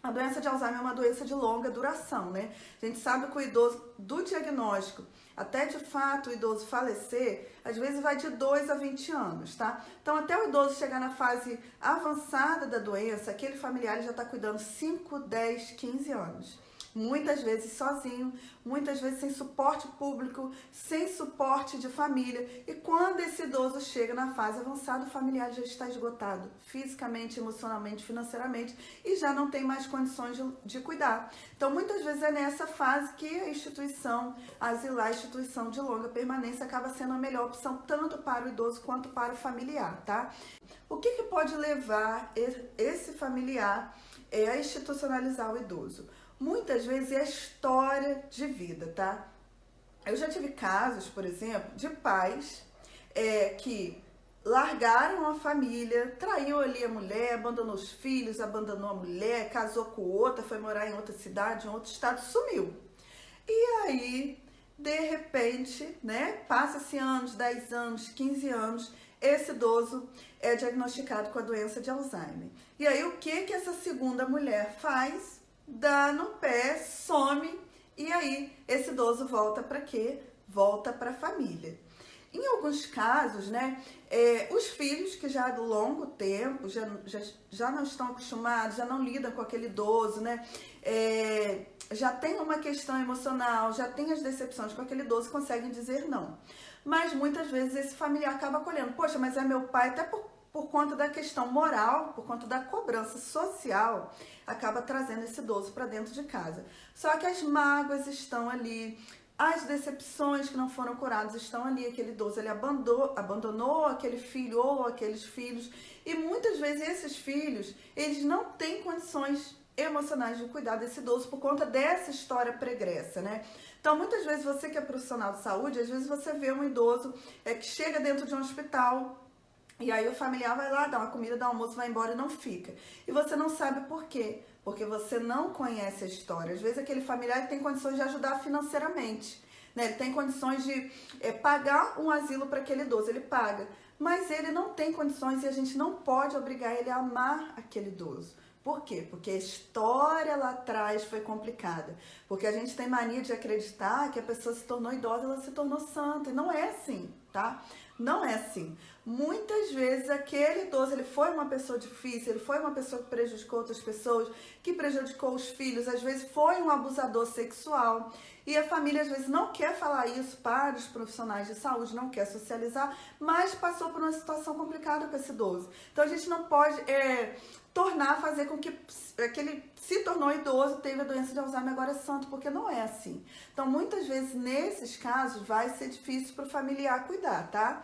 A doença de Alzheimer é uma doença de longa duração, né? A gente sabe que o idoso, do diagnóstico até de fato o idoso falecer, às vezes vai de 2 a 20 anos, tá? Então, até o idoso chegar na fase avançada da doença, aquele familiar já está cuidando 5, 10, 15 anos. Muitas vezes sozinho, muitas vezes sem suporte público, sem suporte de família. E quando esse idoso chega na fase avançada, o familiar já está esgotado, fisicamente, emocionalmente, financeiramente, e já não tem mais condições de cuidar. Então, muitas vezes é nessa fase que a instituição asilar, a instituição de longa permanência, acaba sendo a melhor opção, tanto para o idoso quanto para o familiar, tá? O que pode levar esse familiar a institucionalizar o idoso? Muitas vezes é a história de vida, tá? Eu já tive casos, por exemplo, de pais que largaram a família, traiu ali a mulher, abandonou os filhos, abandonou a mulher, casou com outra, foi morar em outra cidade, em outro estado, sumiu. E aí, de repente, né, passa-se anos, 10 anos, 15 anos, esse idoso é diagnosticado com a doença de Alzheimer. E aí, o que essa segunda mulher faz? Dá no pé, some, e aí esse idoso volta para quê? Volta para a família. Em alguns casos, né, os filhos que já há longo tempo já não estão acostumados, já não lidam com aquele idoso, né, já tem uma questão emocional, já tem as decepções com aquele idoso, conseguem dizer não. Mas muitas vezes esse familiar acaba acolhendo. Poxa, mas é meu pai, até por conta da questão moral, por conta da cobrança social, acaba trazendo esse idoso para dentro de casa. Só que as mágoas estão ali, as decepções que não foram curadas estão ali, aquele idoso ele abandonou aquele filho ou aqueles filhos, e muitas vezes esses filhos, eles não têm condições emocionais de cuidar desse idoso por conta dessa história pregressa, né? Então, muitas vezes você que é profissional de saúde, às vezes você vê um idoso que chega dentro de um hospital, e aí o familiar vai lá, dá uma comida, dá um almoço, vai embora e não fica. E você não sabe por quê, porque você não conhece a história. Às vezes aquele familiar tem condições de ajudar financeiramente, né? Ele tem condições de pagar um asilo para aquele idoso, ele paga. Mas ele não tem condições e a gente não pode obrigar ele a amar aquele idoso. Por quê? Porque a história lá atrás foi complicada. Porque a gente tem mania de acreditar que a pessoa se tornou idosa, ela se tornou santa. E não é assim, tá? Não é assim. Muitas vezes aquele idoso, ele foi uma pessoa difícil, ele foi uma pessoa que prejudicou outras pessoas, que prejudicou os filhos, às vezes foi um abusador sexual. E a família às vezes não quer falar isso para os profissionais de saúde, não quer socializar, mas passou por uma situação complicada com esse idoso. Então a gente não pode fazer com que ele se tornou idoso, teve a doença de Alzheimer, agora é santo, porque não é assim. Então muitas vezes nesses casos vai ser difícil para o familiar cuidar, tá?